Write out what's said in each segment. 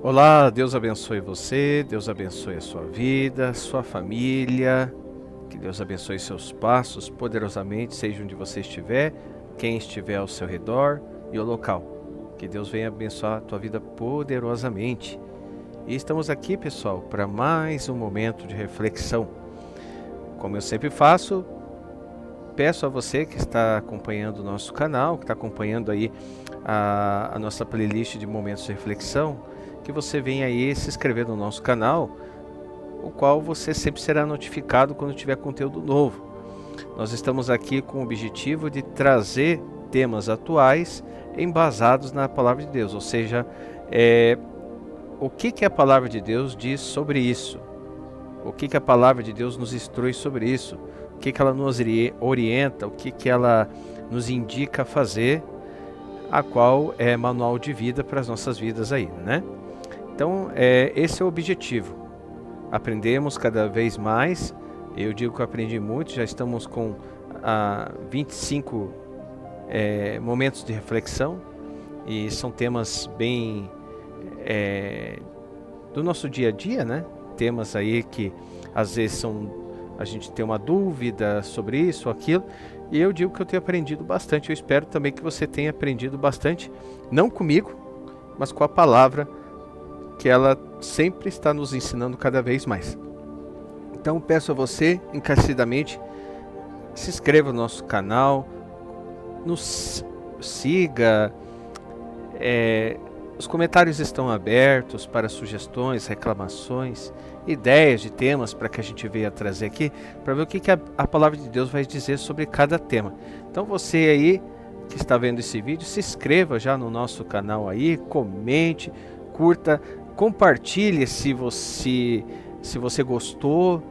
Olá, Deus abençoe você, Deus abençoe a sua vida, sua família, que Deus abençoe seus passos poderosamente, seja onde você estiver, quem estiver ao seu redor e o local. Que Deus venha abençoar a tua vida poderosamente. E estamos aqui, pessoal, para mais um momento de reflexão. Como eu sempre faço, peço a você que está acompanhando o nosso canal, que está acompanhando aí a nossa playlist de momentos de reflexão, que você venha aí se inscrever no nosso canal, o qual você sempre será notificado quando tiver conteúdo novo. Nós estamos aqui com o objetivo de trazer temas atuais embasados na Palavra de Deus, ou seja, o que a Palavra de Deus diz sobre isso, o que a Palavra de Deus nos instrui sobre isso, o que ela nos orienta, o que ela nos indica a fazer, a qual é manual de vida para as nossas vidas aí, né? Então, esse é o objetivo. Aprendemos cada vez mais. Eu digo que eu aprendi muito. Já estamos com 25 momentos de reflexão. E são temas bem do nosso dia a dia, né? Temas aí que às vezes a gente tem uma dúvida sobre isso ou aquilo. E eu digo que eu tenho aprendido bastante. Eu espero também que você tenha aprendido bastante. Não comigo, mas com a palavra, que ela sempre está nos ensinando cada vez mais. Então peço a você, encarecidamente, se inscreva no nosso canal, nos siga, os comentários estão abertos para sugestões, reclamações, ideias de temas para que a gente venha trazer aqui, para ver o que a Palavra de Deus vai dizer sobre cada tema. Então você aí que está vendo esse vídeo, se inscreva já no nosso canal aí, comente, curta, compartilhe se você gostou.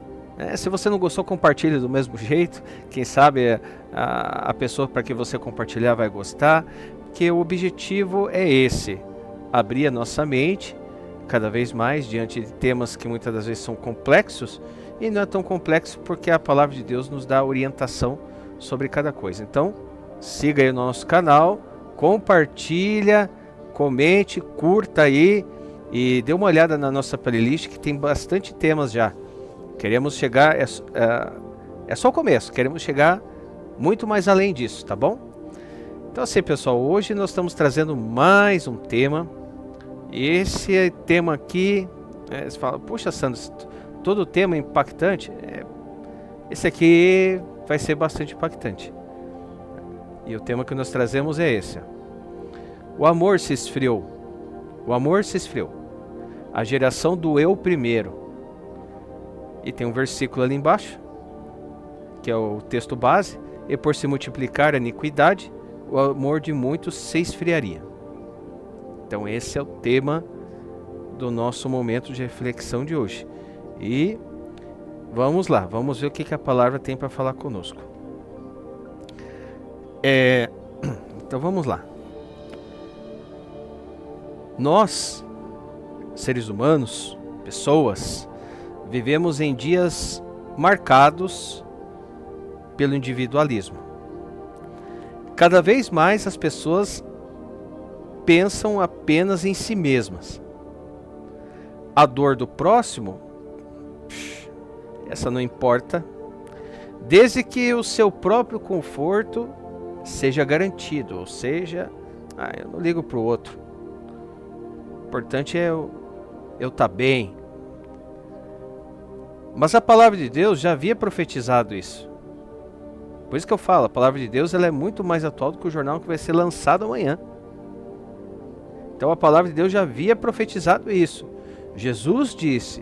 Se você não gostou, compartilhe do mesmo jeito. Quem sabe a pessoa para que você compartilhar vai gostar. Porque o objetivo é esse: abrir a nossa mente cada vez mais diante de temas que muitas das vezes são complexos. E não é tão complexo porque a Palavra de Deus nos dá orientação sobre cada coisa. Então, siga aí o nosso canal, compartilha, comente, curta aí. E dê uma olhada na nossa playlist, que tem bastante temas já. Queremos chegar, é só o começo, queremos chegar muito mais além disso, tá bom? Então assim, pessoal, hoje nós estamos trazendo mais um tema. Esse tema aqui, você fala, puxa, Sandro, todo tema é impactante. Esse aqui vai ser bastante impactante. E o tema que nós trazemos é esse: o amor se esfriou. O amor se esfriou. A geração do eu primeiro. E tem um versículo ali embaixo, que é o texto base: e por se multiplicar a iniquidade, o amor de muitos se esfriaria. Então esse é o tema do nosso momento de reflexão de hoje. E vamos lá, vamos ver o que a palavra tem para falar conosco. Então vamos lá. Nós, seres humanos, pessoas, vivemos em dias marcados pelo individualismo. Cada vez mais as pessoas pensam apenas em si mesmas. A dor do próximo, essa não importa, desde que o seu próprio conforto seja garantido, ou seja, eu não ligo para o outro. O importante é eu estar bem. Mas a palavra de Deus já havia profetizado isso. Por isso que eu falo, a palavra de Deus ela é muito mais atual do que o jornal que vai ser lançado amanhã. Então a palavra de Deus já havia profetizado isso. Jesus disse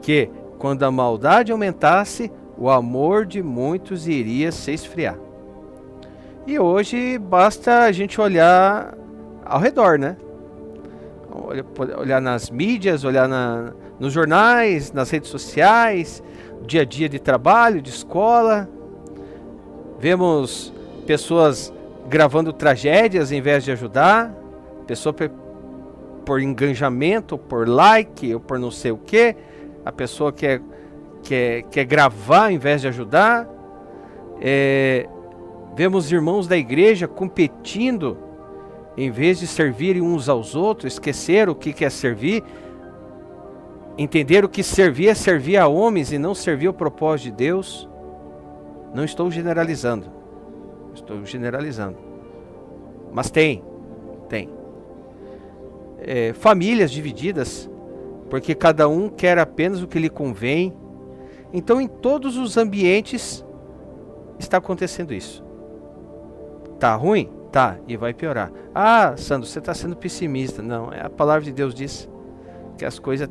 que quando a maldade aumentasse, o amor de muitos iria se esfriar. E hoje basta a gente olhar ao redor, né? Olhar nas mídias, olhar nos jornais, nas redes sociais, dia a dia de trabalho, de escola. Vemos pessoas gravando tragédias em vez de ajudar, pessoa por engajamento, por like, ou por não sei o que. A pessoa quer gravar em vez de ajudar. Vemos irmãos da igreja competindo em vez de servirem uns aos outros, esqueceram o que é servir, entenderam que servir é servir a homens e não servir ao propósito de Deus. Não estou generalizando, mas tem. Famílias divididas, porque cada um quer apenas o que lhe convém. Então, em todos os ambientes está acontecendo isso. Tá ruim? Tá, e vai piorar. Ah, Sandro, você está sendo pessimista. Não, a palavra de Deus diz que as coisas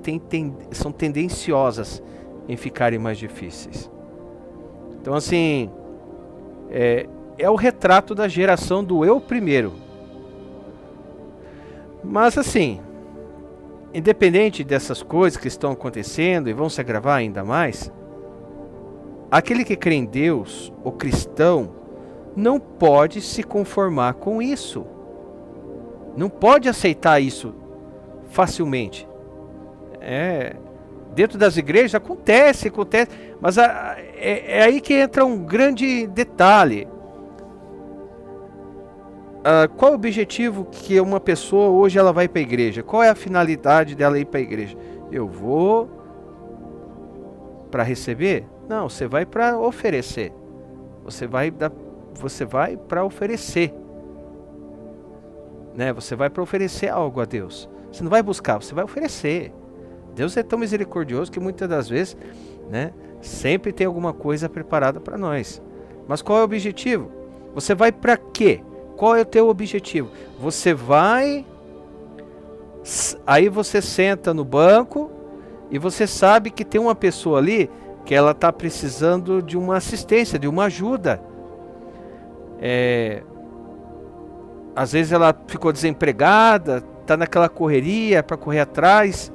são tendenciosas em ficarem mais difíceis. Então, assim, é o retrato da geração do eu primeiro. Mas, assim, independente dessas coisas que estão acontecendo e vão se agravar ainda mais, aquele que crê em Deus, o cristão, não pode se conformar com isso. Não pode aceitar isso facilmente. Dentro das igrejas acontece, mas é aí que entra um grande detalhe. Qual é o objetivo que uma pessoa hoje ela vai para a igreja? Qual é a finalidade dela ir para a igreja? Eu vou para receber? Não, você vai para oferecer. Você vai para oferecer. Né? Você vai para oferecer algo a Deus. Você não vai buscar, você vai oferecer. Deus é tão misericordioso que muitas das vezes, né, sempre tem alguma coisa preparada para nós. Mas qual é o objetivo? Você vai para quê? Qual é o teu objetivo? Você vai, aí você senta no banco e você sabe que tem uma pessoa ali que ela está precisando de uma assistência, de uma ajuda. Às vezes ela ficou desempregada, está naquela correria para correr atrás.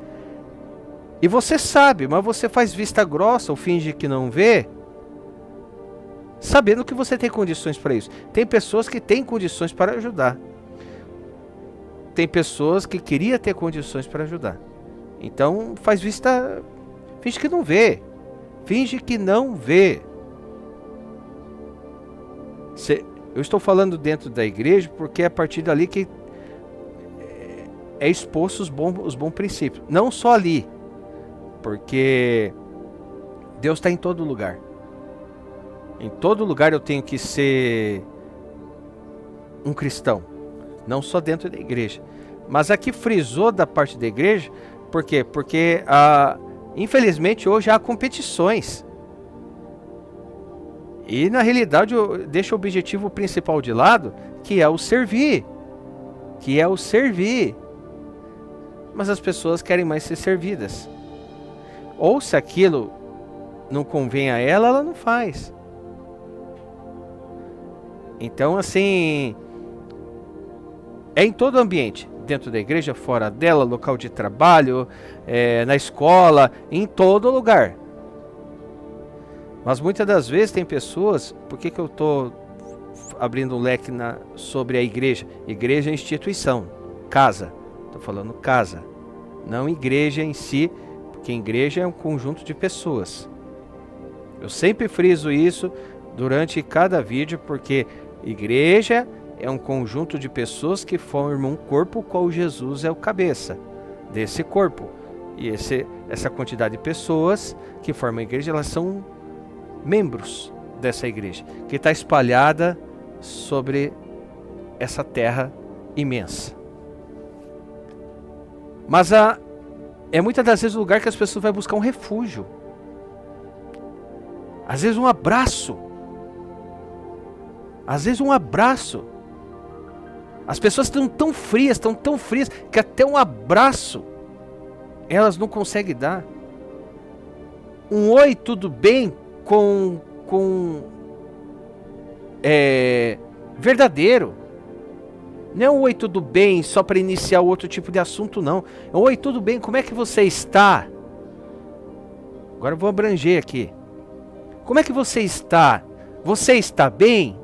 E você sabe, mas você faz vista grossa ou finge que não vê, sabendo que você tem condições para isso. Tem pessoas que têm condições para ajudar. Tem pessoas que queriam ter condições para ajudar. Então faz vista, finge que não vê. Finge que não vê. Eu estou falando dentro da igreja porque é a partir dali que é exposto os bons princípios. Não só ali, porque Deus está em todo lugar. Em todo lugar eu tenho que ser um cristão, não só dentro da igreja. Mas aqui frisou da parte da igreja, por quê? Porque infelizmente hoje há competições. E na realidade deixa o objetivo principal de lado, que é o servir. Mas as pessoas querem mais ser servidas. Ou se aquilo não convém a ela, ela não faz. Então, assim, é em todo ambiente, dentro da igreja, fora dela, local de trabalho, na escola, em todo lugar. Mas muitas das vezes tem pessoas, por que eu estou abrindo um leque sobre a igreja? Igreja é instituição, casa, estou falando casa, não igreja em si, porque igreja é um conjunto de pessoas. Eu sempre friso isso durante cada vídeo, porque igreja é um conjunto de pessoas que formam um corpo, qual Jesus é o cabeça desse corpo. E essa quantidade de pessoas que formam a igreja, elas são membros dessa igreja, que está espalhada sobre essa terra imensa. Mas é muitas das vezes o lugar que as pessoas vão buscar um refúgio. Às vezes um abraço. As pessoas estão tão frias, que até um abraço elas não conseguem dar. Um oi, tudo bem, com verdadeiro. Não é um oi, tudo bem, só para iniciar outro tipo de assunto, não. É um oi, tudo bem, como é que você está? Agora eu vou abranger aqui. Como é que você está? Você está bem?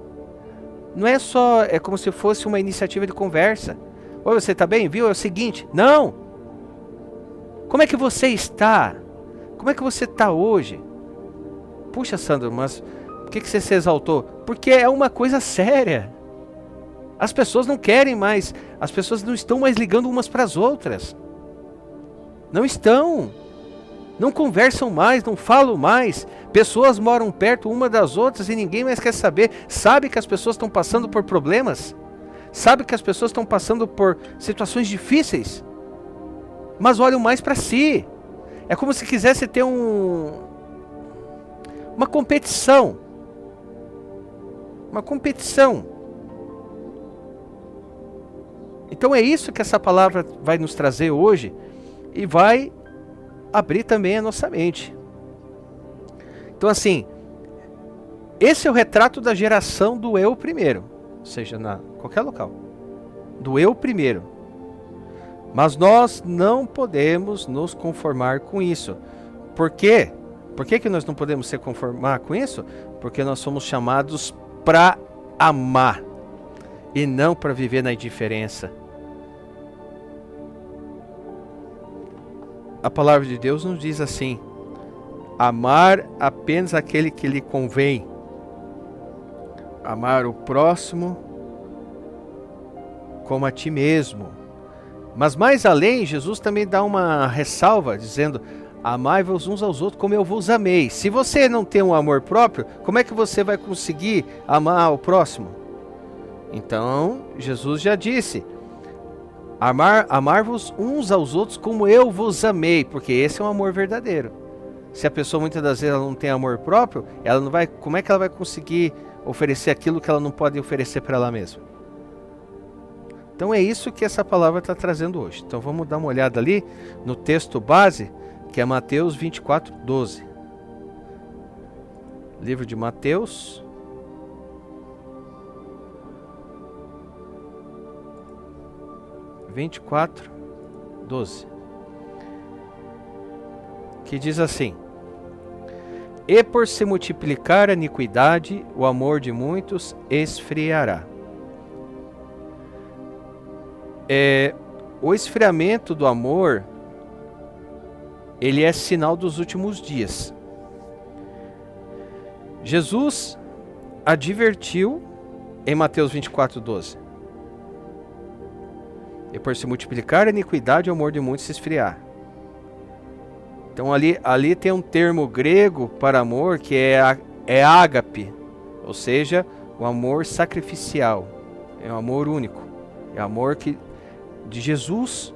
Não é só, é como se fosse uma iniciativa de conversa. Oi, você está bem? Viu? É o seguinte. Não! Como é que você está? Como é que você está hoje? Puxa, Sandro, mas por que você se exaltou? Porque é uma coisa séria. As pessoas não querem mais, as pessoas não estão mais ligando umas para as outras. Não estão. Não conversam mais, não falam mais. Pessoas moram perto uma das outras e ninguém mais quer saber. Sabe que as pessoas estão passando por problemas. Sabe que as pessoas estão passando por situações difíceis. Mas olham mais para si. É como se quisesse ter uma competição. Uma competição. Então é isso que essa palavra vai nos trazer hoje. E vai abrir também a nossa mente. Então assim, esse é o retrato da geração do eu primeiro, ou seja, qualquer local, do eu primeiro. Mas nós não podemos nos conformar com isso. Por quê? Por que nós não podemos se conformar com isso? Porque nós somos chamados para amar e não para viver na indiferença. A palavra de Deus nos diz assim: amar apenas aquele que lhe convém, amar o próximo como a ti mesmo. Mas mais além, Jesus também dá uma ressalva, dizendo: amai-vos uns aos outros como eu vos amei. Se você não tem um amor próprio, como é que você vai conseguir amar o próximo? Então, Jesus já disse: amar-vos uns aos outros como eu vos amei, porque esse é um amor verdadeiro. Se a pessoa muitas das vezes ela não tem amor próprio, ela não vai, como é que ela vai conseguir oferecer aquilo que ela não pode oferecer para ela mesma? Então é isso que essa palavra está trazendo hoje. Então vamos dar uma olhada ali no texto base, que é Mateus 24:12. Livro de Mateus 24:12, que diz assim: e por se multiplicar a iniquidade, o amor de muitos esfriará. O esfriamento do amor, ele é sinal dos últimos dias. Jesus advertiu em Mateus 24:12. E por se multiplicar a iniquidade, o amor de muitos se esfriar. Então ali tem um termo grego para amor que é ágape, ou seja, o amor sacrificial, é um amor único, é o amor de Jesus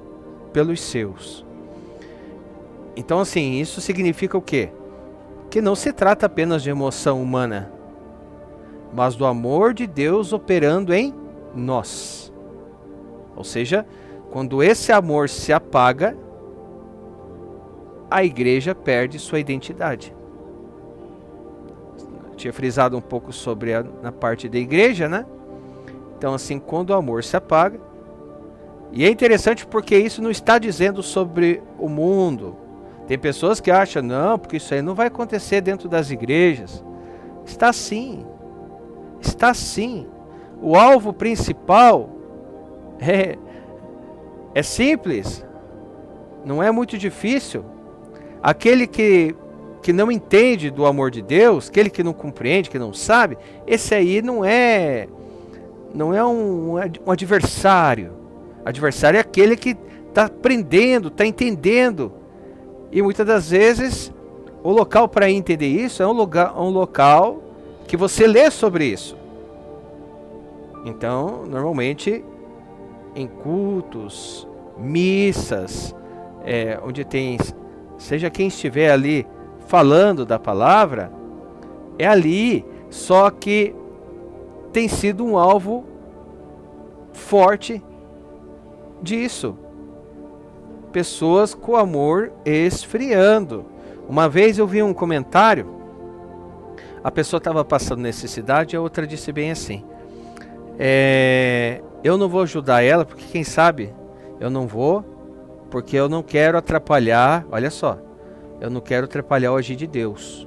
pelos seus. Então assim, isso significa o quê? Que não se trata apenas de emoção humana, mas do amor de Deus operando em nós. Ou seja, quando esse amor se apaga, a igreja perde sua identidade. Eu tinha frisado um pouco sobre na parte da igreja, né? Então assim, quando o amor se apaga, e é interessante porque isso não está dizendo sobre o mundo. Tem pessoas que acham, não, porque isso aí não vai acontecer dentro das igrejas. Está sim. Está sim. O alvo principal é simples. Não é muito difícil. Aquele que não entende do amor de Deus, aquele que não compreende, que não sabe, esse aí não é um adversário. Adversário é aquele que está aprendendo, está entendendo. E muitas das vezes, o local para entender isso é um local que você lê sobre isso. Então, normalmente, em cultos, missas, onde tem, seja quem estiver ali falando da palavra, é ali, só que tem sido um alvo forte disso. Pessoas com amor esfriando. Uma vez eu vi um comentário, a pessoa estava passando necessidade, a outra disse bem assim: eu não vou ajudar ela, porque quem sabe eu não vou, porque eu não quero atrapalhar, olha só, eu não quero atrapalhar o agir de Deus.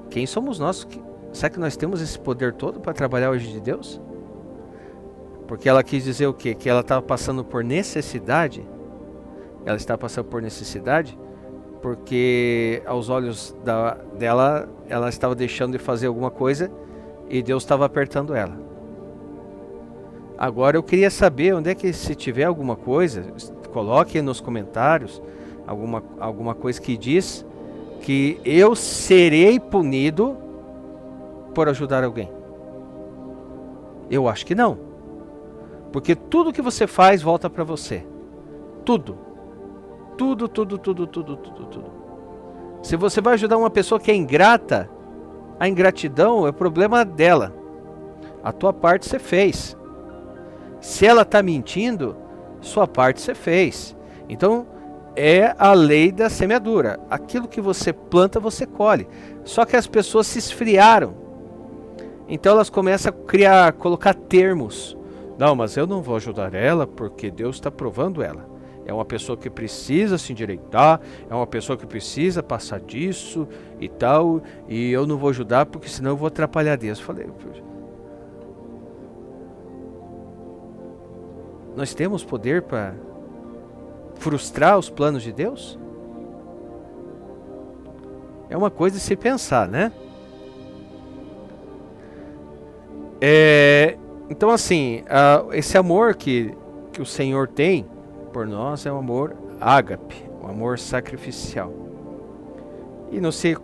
Quem somos nós? Será que nós temos esse poder todo para trabalhar o agir de Deus? Porque ela quis dizer o quê? Que ela estava passando por necessidade. Ela está passando por necessidade porque aos olhos dela, ela estava deixando de fazer alguma coisa e Deus estava apertando ela. Agora eu queria saber onde é que, se tiver alguma coisa, coloque nos comentários alguma coisa que diz que eu serei punido por ajudar alguém. Eu acho que não. Porque tudo que você faz volta para você. Tudo. Tudo. Se você vai ajudar uma pessoa que é ingrata, a ingratidão é o problema dela. A tua parte você fez. Se ela está mentindo, sua parte você fez. Então, é a lei da semeadura. Aquilo que você planta, você colhe. Só que as pessoas se esfriaram. Então elas começam a colocar termos. Não, mas eu não vou ajudar ela porque Deus está provando ela. É uma pessoa que precisa se endireitar, é uma pessoa que precisa passar disso e tal, e eu não vou ajudar porque senão eu vou atrapalhar Deus. Eu falei, nós temos poder para frustrar os planos de Deus? É uma coisa de se pensar, né? Então assim, esse amor que o Senhor tem por nós é um amor ágape, um amor sacrificial. E não se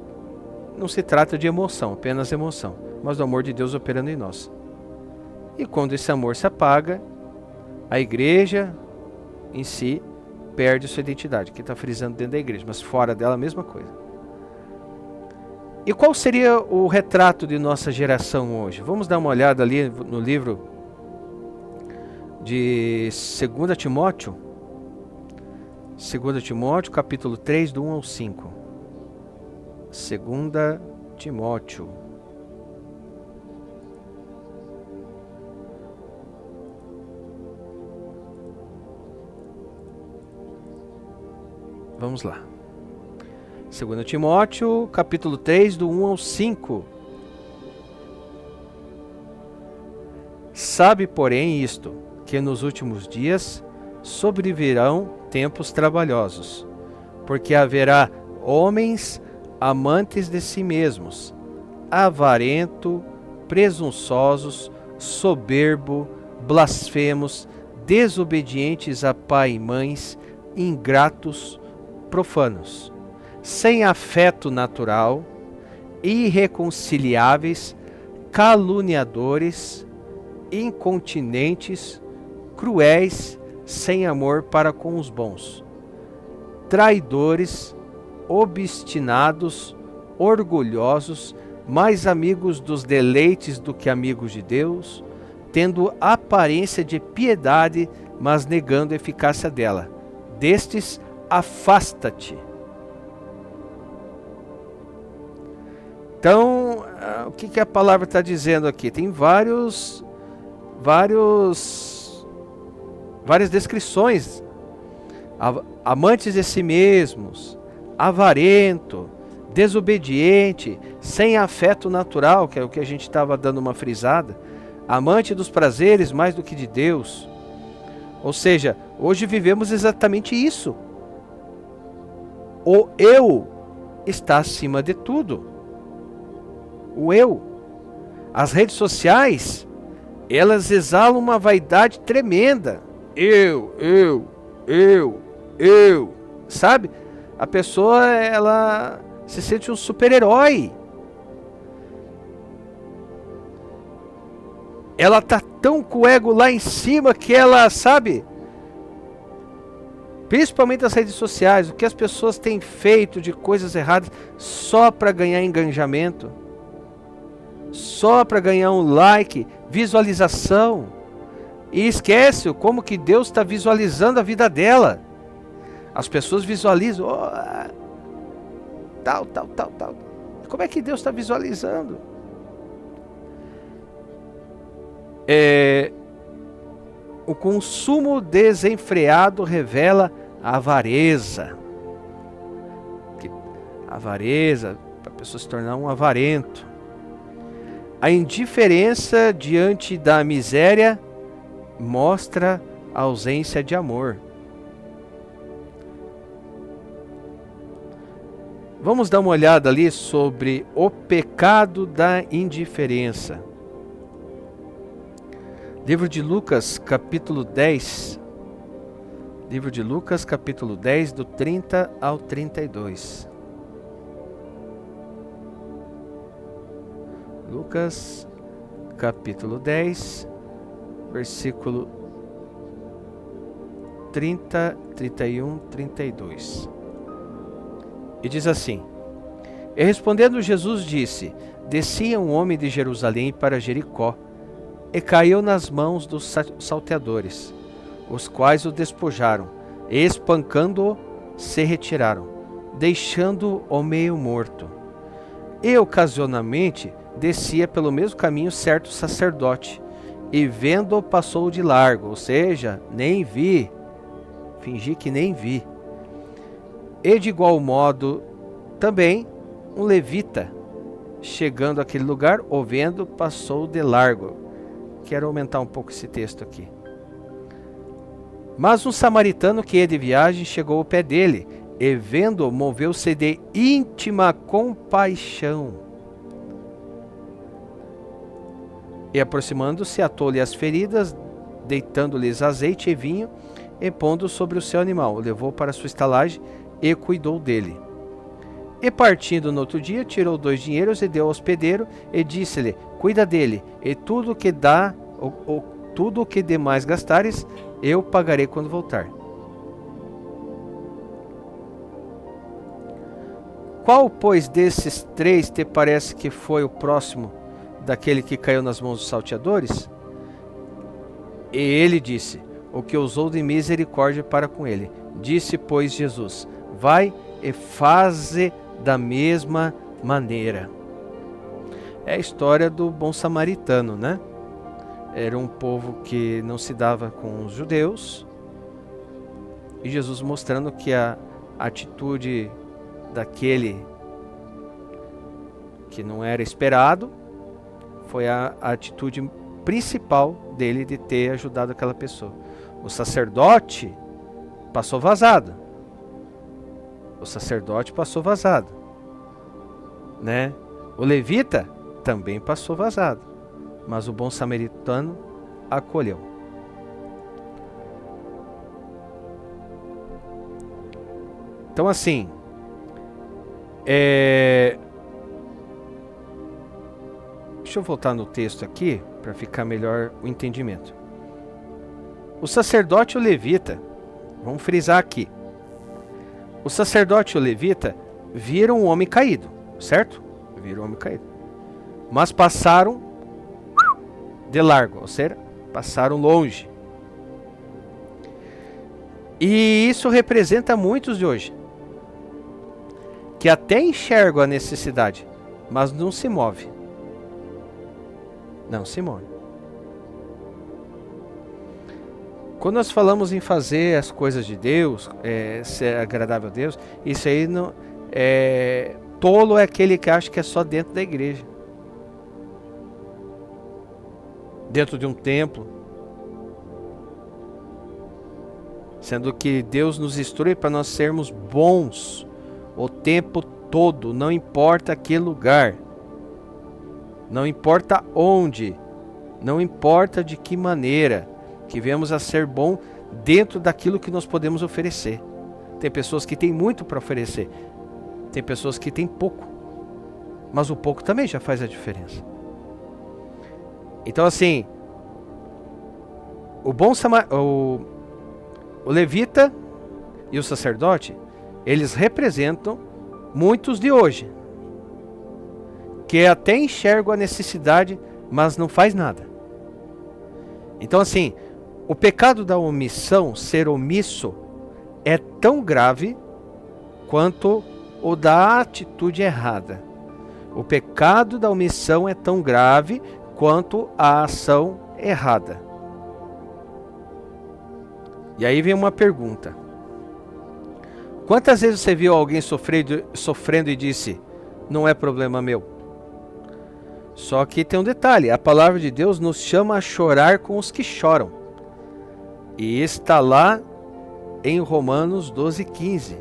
trata de emoção, apenas emoção, mas do amor de Deus operando em nós. E quando esse amor se apaga, a igreja em si perde sua identidade, que está frisando dentro da igreja, mas fora dela a mesma coisa. E qual seria o retrato de nossa geração hoje? Vamos dar uma olhada ali no livro de 2 Timóteo. 2 Timóteo, capítulo 3, do 1 ao 5. 2 Timóteo. Vamos lá. 2 Timóteo, capítulo 3, do 1 ao 5. Sabe, porém, isto, que nos últimos dias sobrevirão tempos trabalhosos, porque haverá homens amantes de si mesmos, avarentos, presunçosos, soberbo, blasfemos, desobedientes a pai e mães, ingratos, profanos, sem afeto natural, irreconciliáveis, caluniadores, incontinentes, cruéis, sem amor para com os bons, traidores, obstinados, orgulhosos, mais amigos dos deleites do que amigos de Deus, tendo aparência de piedade, mas negando a eficácia dela. Destes, afasta-te. Então, o que a palavra está dizendo aqui? Tem várias descrições. Amantes de si mesmos, avarento, desobediente, sem afeto natural, que é o que a gente estava dando uma frisada, amante dos prazeres mais do que de Deus. Ou seja, hoje vivemos exatamente isso. O eu está acima de tudo. O eu. As redes sociais, elas exalam uma vaidade tremenda. Eu. Sabe? A pessoa, ela se sente um super-herói. Ela tá tão com o ego lá em cima que ela, sabe? Principalmente as redes sociais, o que as pessoas têm feito de coisas erradas só para ganhar engajamento, só para ganhar um like, visualização. E esquece como que Deus está visualizando a vida dela. As pessoas visualizam, tal. Como é que Deus está visualizando? O consumo desenfreado revela a avareza. A avareza, para a pessoa se tornar um avarento. A indiferença diante da miséria mostra a ausência de amor. Vamos dar uma olhada ali sobre o pecado da indiferença. Livro de Lucas, capítulo 10. Livro de Lucas, capítulo 10, do 30 ao 32. Lucas, capítulo 10, versículo 30, 31, 32. E diz assim: E respondendo Jesus disse: Descia um homem de Jerusalém para Jericó, e caiu nas mãos dos salteadores, os quais o despojaram, e espancando-o, se retiraram, deixando-o meio morto. E ocasionalmente descia pelo mesmo caminho certo sacerdote, e vendo-o passou de largo, ou seja, nem vi, fingi que nem vi. E de igual modo também um levita, chegando àquele lugar, o vendo, passou de largo. Quero aumentar um pouco esse texto aqui. Mas um samaritano que ia de viagem chegou ao pé dele, e vendo-o, moveu-se de íntima compaixão. E aproximando-se, atou-lhe as feridas, deitando-lhes azeite e vinho, e pondo sobre o seu animal, o levou para sua estalagem e cuidou dele. E partindo no outro dia, tirou 2 dinheiros e deu ao hospedeiro, e disse-lhe: Cuida dele, e tudo que dá, tudo o que demais gastares, eu pagarei quando voltar. Qual, pois, desses 3 te parece que foi o próximo daquele que caiu nas mãos dos salteadores? E ele disse: O que usou de misericórdia para com ele. Disse, pois, Jesus: Vai e faze da mesma maneira. É a história do bom samaritano, né? Era um povo que não se dava com os judeus, e Jesus mostrando que a atitude daquele que não era esperado foi a atitude principal dele de ter ajudado aquela pessoa. O sacerdote passou vazado. Né? O levita também passou vazado, mas o bom samaritano acolheu. Então, assim, deixa eu voltar no texto aqui para ficar melhor o entendimento. O sacerdote e o levita, vamos frisar aqui. O sacerdote e o levita viram o homem caído, certo? Viram o homem caído. Mas passaram de largo, ou seja, passaram longe. E isso representa muitos de hoje, que até enxergam a necessidade, mas não se move. Não se move. Quando nós falamos em fazer as coisas de Deus, ser agradável a Deus, isso aí não é tolo, é aquele que acha que é só dentro da igreja, dentro de um templo, sendo que Deus nos instrui para nós sermos bons o tempo todo, não importa que lugar, não importa onde, não importa de que maneira, que venhamos a ser bom dentro daquilo que nós podemos oferecer. Tem pessoas que têm muito para oferecer, tem pessoas que têm pouco, mas o pouco também já faz a diferença. Então, assim, o levita e o sacerdote, eles representam muitos de hoje, que até enxergam a necessidade, mas não faz nada. Então, assim, o pecado da omissão, ser omisso, é tão grave quanto o da atitude errada. O pecado da omissão é tão grave quanto a ação errada. E aí vem uma pergunta: quantas vezes você viu alguém sofrendo e disse: não é problema meu? Só que tem um detalhe: a palavra de Deus nos chama a chorar com os que choram. E está lá em Romanos 12:15.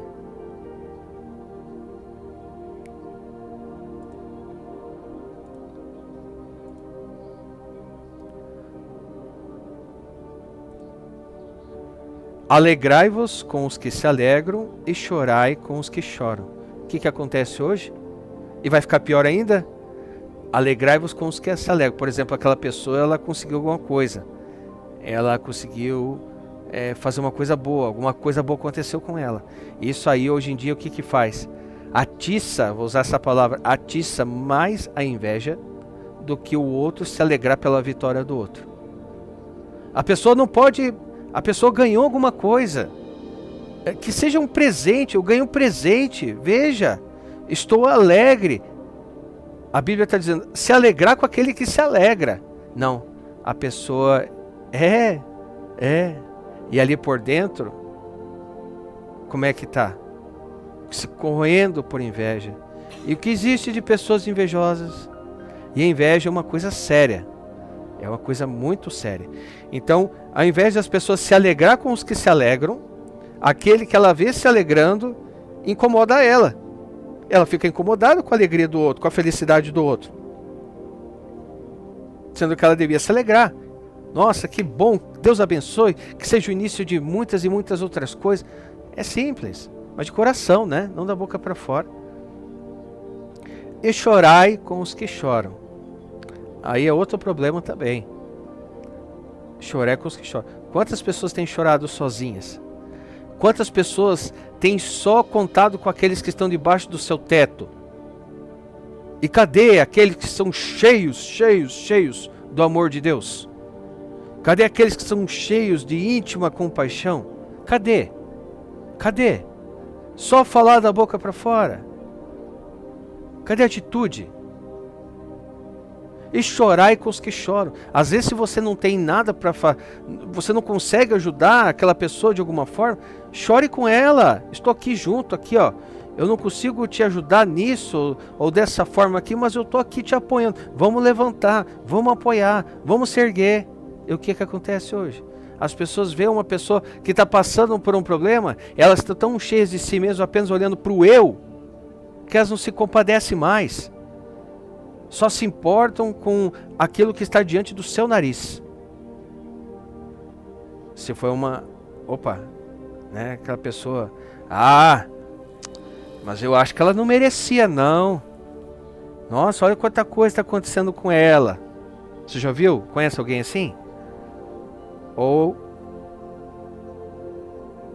Alegrai-vos com os que se alegram e chorai com os que choram. O que acontece hoje? E vai ficar pior ainda? Alegrai-vos com os que se alegram. Por exemplo, aquela pessoa, ela conseguiu alguma coisa. Ela conseguiu fazer uma coisa boa. Alguma coisa boa aconteceu com ela. Isso aí, hoje em dia, o que faz? Atiça, vou usar essa palavra, atiça mais a inveja do que o outro se alegrar pela vitória do outro. A pessoa não pode... A pessoa ganhou alguma coisa. Que seja um presente. Eu ganhei um presente. Veja, estou alegre. A Bíblia está dizendo, se alegrar com aquele que se alegra. Não, a pessoa e ali por dentro, como é que está? Se corroendo por inveja. E o que existe de pessoas invejosas? E a inveja é uma coisa séria. É uma coisa muito séria. Então, ao invés das pessoas se alegrar com os que se alegram, aquele que ela vê se alegrando, incomoda ela. Ela fica incomodada com a alegria do outro, com a felicidade do outro. Sendo que ela devia se alegrar. Nossa, que bom, Deus abençoe, que seja o início de muitas e muitas outras coisas. É simples, mas de coração, né? Não da boca para fora. E chorai com os que choram. Aí é outro problema também. Chorar com os que choram. Quantas pessoas têm chorado sozinhas? Quantas pessoas têm só contado com aqueles que estão debaixo do seu teto? E cadê aqueles que são cheios do amor de Deus? Cadê aqueles que são cheios de íntima compaixão? Cadê? Cadê? Só falar da boca para fora. Cadê a atitude? E chorai com os que choram. Às vezes, se você não tem nada para fazer, você não consegue ajudar aquela pessoa de alguma forma, chore com ela. Estou aqui junto, aqui ó. Eu não consigo te ajudar nisso ou dessa forma aqui, mas eu estou aqui te apoiando. Vamos levantar, vamos apoiar, vamos se erguer. E o que acontece hoje? As pessoas veem uma pessoa que está passando por um problema, elas estão tão cheias de si mesmas, apenas olhando para o eu, que elas não se compadecem mais. Só se importam com aquilo que está diante do seu nariz. Se foi uma... Opa, né? Aquela pessoa... mas eu acho que ela não merecia, não. Nossa, olha quanta coisa está acontecendo com ela. Você já viu? Conhece alguém assim? Ou...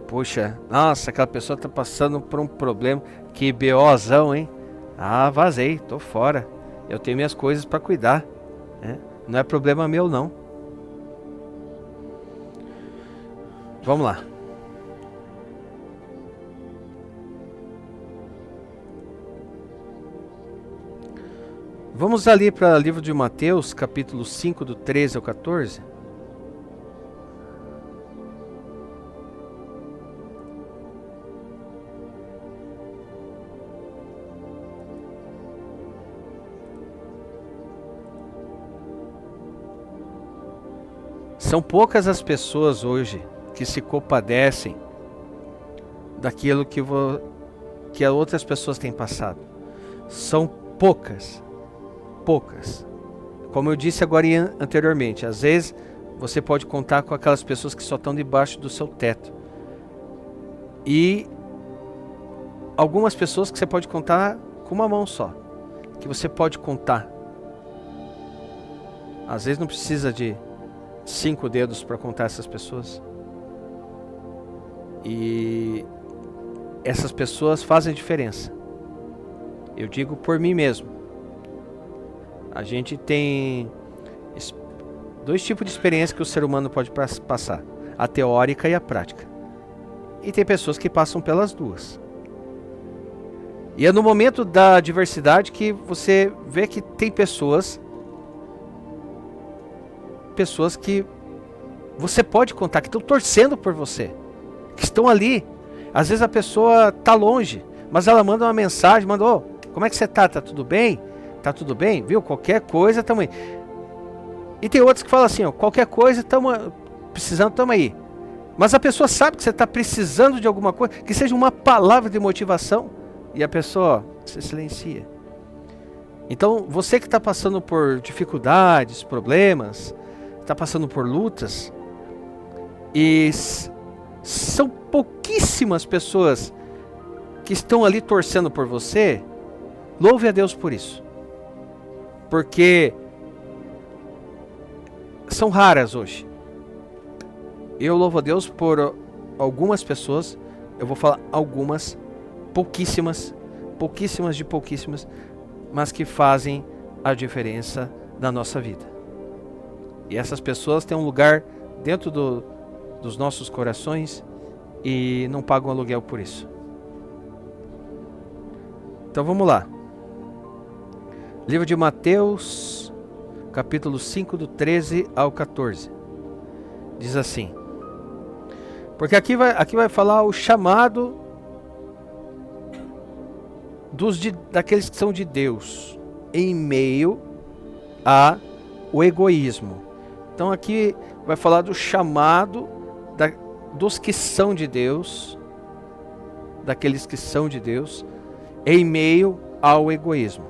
Puxa, nossa, aquela pessoa está passando por um problema. Que BOzão, hein? Vazei, tô fora. Eu tenho minhas coisas para cuidar, né? Não é problema meu, não. Vamos lá. Vamos ali para o livro de Mateus, capítulo 5, do 13 ao 14. São poucas as pessoas hoje que se compadecem daquilo que outras pessoas têm passado. São poucas. Como eu disse agora anteriormente, às vezes você pode contar com aquelas pessoas que só estão debaixo do seu teto. E algumas pessoas que você pode contar com uma mão só. Que você pode contar. Às vezes não precisa de 5 dedos para contar essas pessoas. E essas pessoas fazem diferença. Eu digo por mim mesmo. A gente tem 2 tipos de experiência que o ser humano pode passar: a teórica e a prática. E tem pessoas que passam pelas duas. E é no momento da adversidade que você vê que tem pessoas que você pode contar, que estão torcendo por você, que estão ali. Às vezes a pessoa está longe, mas ela manda uma mensagem, como é que você está? Tá tudo bem? Tá tudo bem? Viu? Qualquer coisa, tamo aí. E tem outros que falam assim, qualquer coisa, precisando, tamo aí. Mas a pessoa sabe que você está precisando de alguma coisa, que seja uma palavra de motivação, e a pessoa se silencia. Então, você que está passando por dificuldades, problemas, está passando por lutas, e são pouquíssimas pessoas que estão ali torcendo por você, louve a Deus por isso. Porque são raras hoje. Eu louvo a Deus por algumas pessoas, eu vou falar algumas, pouquíssimas, mas que fazem a diferença na nossa vida. E essas pessoas têm um lugar dentro dos nossos corações e não pagam aluguel por isso. Então vamos lá. Livro de Mateus, capítulo 5, do 13 ao 14. Diz assim. Porque aqui vai falar o chamado daqueles que são de Deus, em meio ao egoísmo. Então aqui vai falar do chamado dos que são de Deus, daqueles que são de Deus, em meio ao egoísmo.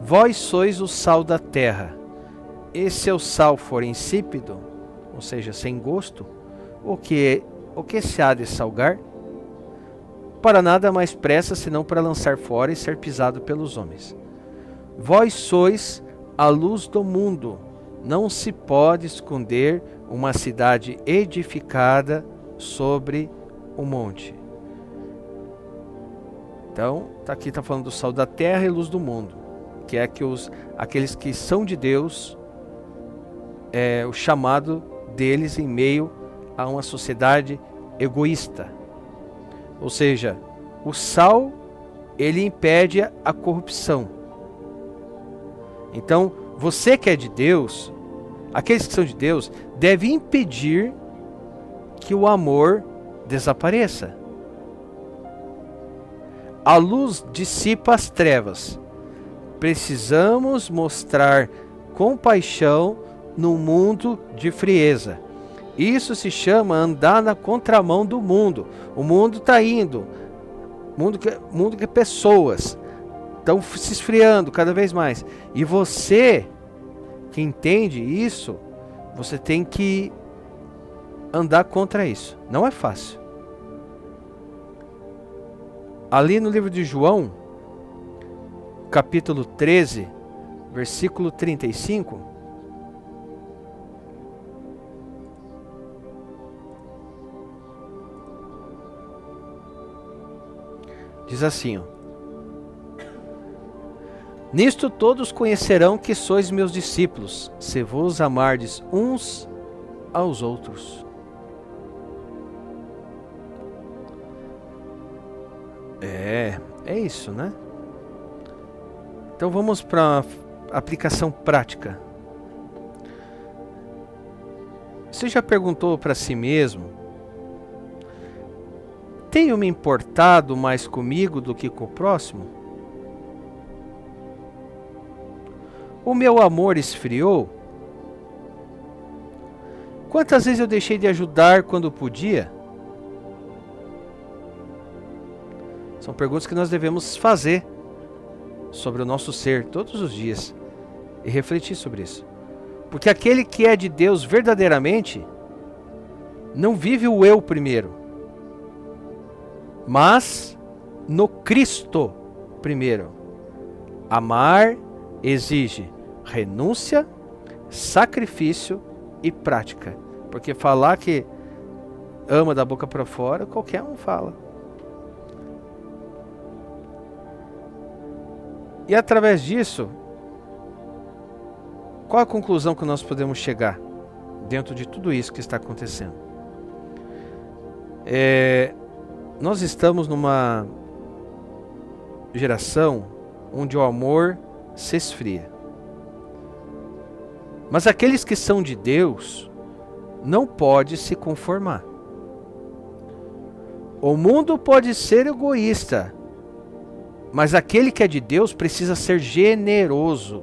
Vós sois o sal da terra, e se o sal for insípido, ou seja, sem gosto, o que se há de salgar? Para nada mais pressa, senão para lançar fora e ser pisado pelos homens. Vós sois a luz do mundo. Não se pode esconder uma cidade edificada sobre um monte. Então, aqui está falando do sal da terra e luz do mundo, que é que aqueles que são de Deus, o chamado deles em meio a uma sociedade egoísta. Ou seja, o sal, ele impede a corrupção. Então, você que é de Deus, aqueles que são de Deus, devem impedir que o amor desapareça. A luz dissipa as trevas. Precisamos mostrar compaixão num mundo de frieza. Isso se chama andar na contramão do mundo. O mundo está indo. Mundo que pessoas estão se esfriando cada vez mais. E você, que entende isso, você tem que andar contra isso. Não é fácil. Ali no livro de João, capítulo 13, versículo 35, diz assim, ó: Nisto todos conhecerão que sois meus discípulos, se vos amardes uns aos outros. É isso, né? Então vamos para a aplicação prática. Você já perguntou para si mesmo: tenho me importado mais comigo do que com o próximo? O meu amor esfriou? Quantas vezes eu deixei de ajudar quando podia? São perguntas que nós devemos fazer sobre o nosso ser todos os dias e refletir sobre isso. Porque aquele que é de Deus verdadeiramente não vive o eu primeiro, mas no Cristo primeiro. Amar exige renúncia, sacrifício e prática. Porque falar que ama da boca para fora, qualquer um fala. E através disso, qual a conclusão que nós podemos chegar dentro de tudo isso que está acontecendo? Nós estamos numa geração onde o amor se esfria. Mas aqueles que são de Deus não podem se conformar. O mundo pode ser egoísta, mas aquele que é de Deus precisa ser generoso.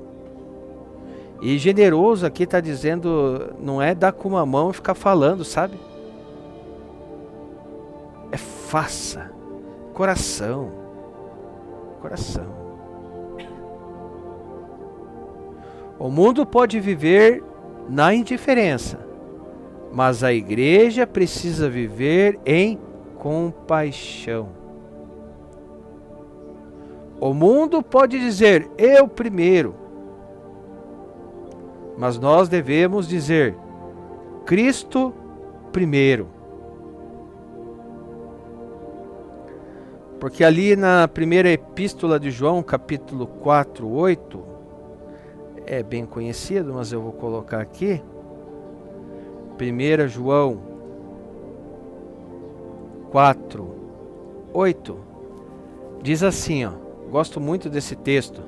E generoso aqui está dizendo, não é dar com uma mão e ficar falando, sabe? É faça. Coração. Coração. O mundo pode viver na indiferença, mas a igreja precisa viver em compaixão. O mundo pode dizer, eu primeiro, mas nós devemos dizer, Cristo primeiro. Porque ali na primeira epístola de João, capítulo 4, 8, é bem conhecido, mas eu vou colocar aqui. 1 João 4, 8, diz assim, ó, gosto muito desse texto,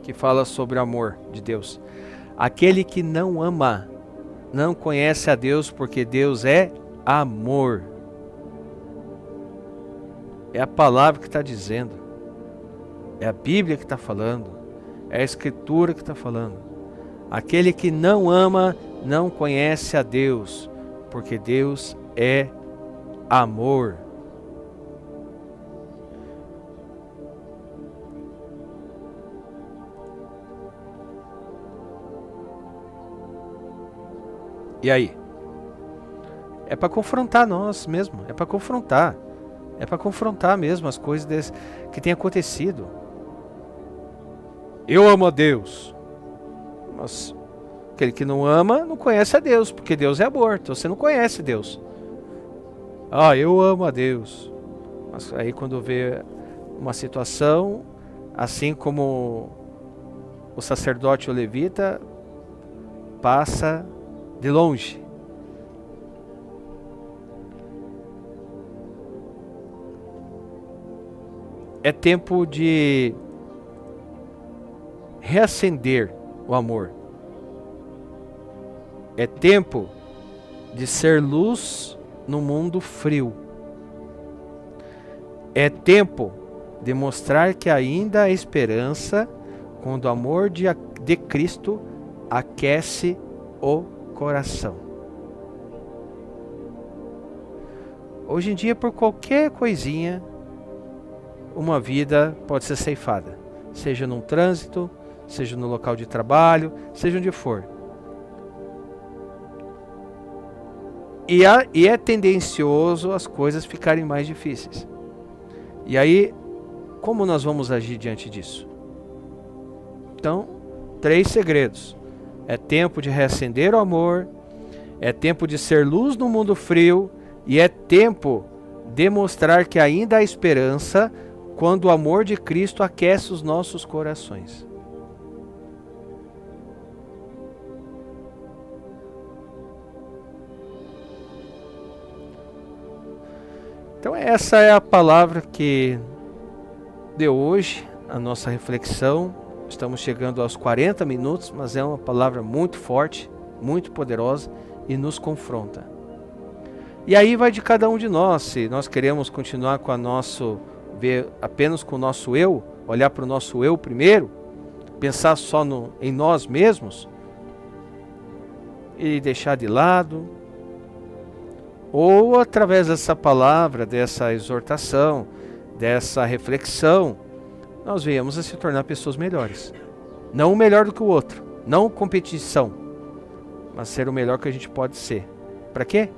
que fala sobre o amor de Deus. Aquele que não ama, não conhece a Deus, porque Deus é amor. É a palavra que está dizendo. É a Bíblia que está falando. É a Escritura que está falando. Aquele que não ama, não conhece a Deus, porque Deus é amor. E aí? É para confrontar nós mesmo, é para confrontar. É para confrontar mesmo as coisas que têm acontecido. Eu amo a Deus. Mas aquele que não ama não conhece a Deus, porque Deus é amor, então você não conhece Deus. Ah, eu amo a Deus. Mas aí quando vê uma situação, assim como o sacerdote ou levita, passa de longe. É tempo de reacender o amor. É tempo de ser luz no mundo frio. É tempo de mostrar que ainda há esperança quando o amor de Cristo aquece o coração. Hoje em dia, por qualquer coisinha, uma vida pode ser ceifada, seja num trânsito, seja no local de trabalho, seja onde for. E é tendencioso as coisas ficarem mais difíceis. E aí, como nós vamos agir diante disso? Então, 3 segredos. É tempo de reacender o amor, é tempo de ser luz no mundo frio, e é tempo de mostrar que ainda há esperança quando o amor de Cristo aquece os nossos corações. Então essa é a palavra que de hoje, a nossa reflexão. Estamos chegando aos 40 minutos, mas é uma palavra muito forte, muito poderosa e nos confronta. E aí vai de cada um de nós, se nós queremos continuar com ver apenas com o nosso eu, olhar para o nosso eu primeiro, pensar só em nós mesmos e deixar de lado, ou através dessa palavra, dessa exortação, dessa reflexão, nós venhamos a se tornar pessoas melhores. Não o melhor do que o outro, não competição, mas ser o melhor que a gente pode ser. Para quê?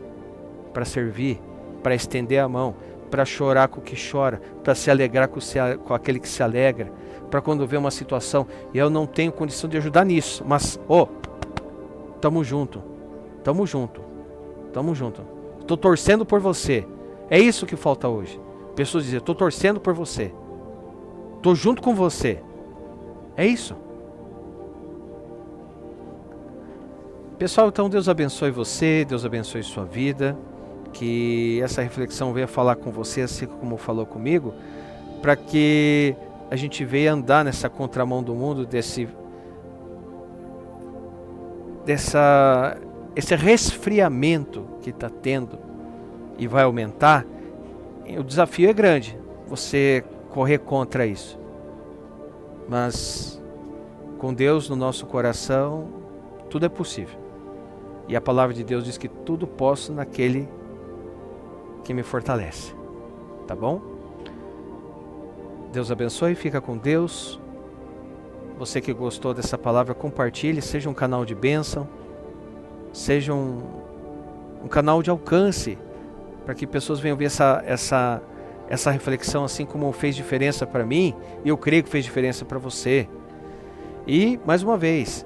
Para servir, para estender a mão, para chorar com o que chora, para se alegrar com aquele que se alegra, para quando vê uma situação e eu não tenho condição de ajudar nisso, mas, tamo junto, tamo junto, tamo junto. Estou torcendo por você. É isso que falta hoje. Pessoas dizem, estou torcendo por você. Estou junto com você. É isso. Pessoal, então Deus abençoe você, Deus abençoe sua vida. Que essa reflexão venha falar com você, assim como falou comigo, para que a gente venha andar nessa contramão do mundo, esse resfriamento que está tendo e vai aumentar. O desafio é grande, você correr contra isso. Mas com Deus no nosso coração, tudo é possível. E a palavra de Deus diz que tudo posso naquele que me fortalece. Tá bom? Deus abençoe, fica com Deus. Você que gostou dessa palavra, compartilhe, seja um canal de bênção, seja um canal de alcance, para que pessoas venham ver essa reflexão, assim como fez diferença para mim, e eu creio que fez diferença para você. E, mais uma vez,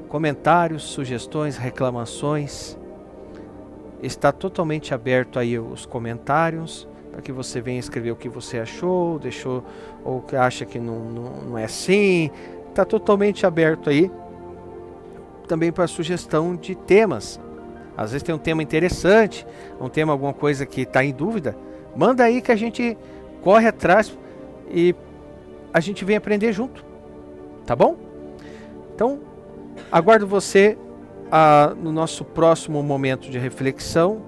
comentários, sugestões, reclamações, está totalmente aberto aí os comentários, para que você venha escrever o que você achou, deixou, ou que acha que não é assim. Está totalmente aberto aí também para sugestão de temas. Às vezes tem um tema interessante, um tema, alguma coisa que está em dúvida, manda aí que a gente corre atrás e a gente vem aprender junto, tá bom? Então, aguardo você no nosso próximo momento de reflexão.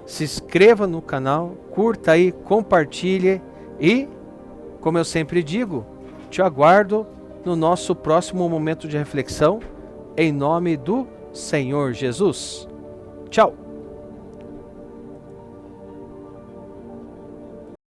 Se inscreva no canal, curta aí, compartilhe e, como eu sempre digo, te aguardo no nosso próximo momento de reflexão, em nome do Senhor Jesus. Tchau!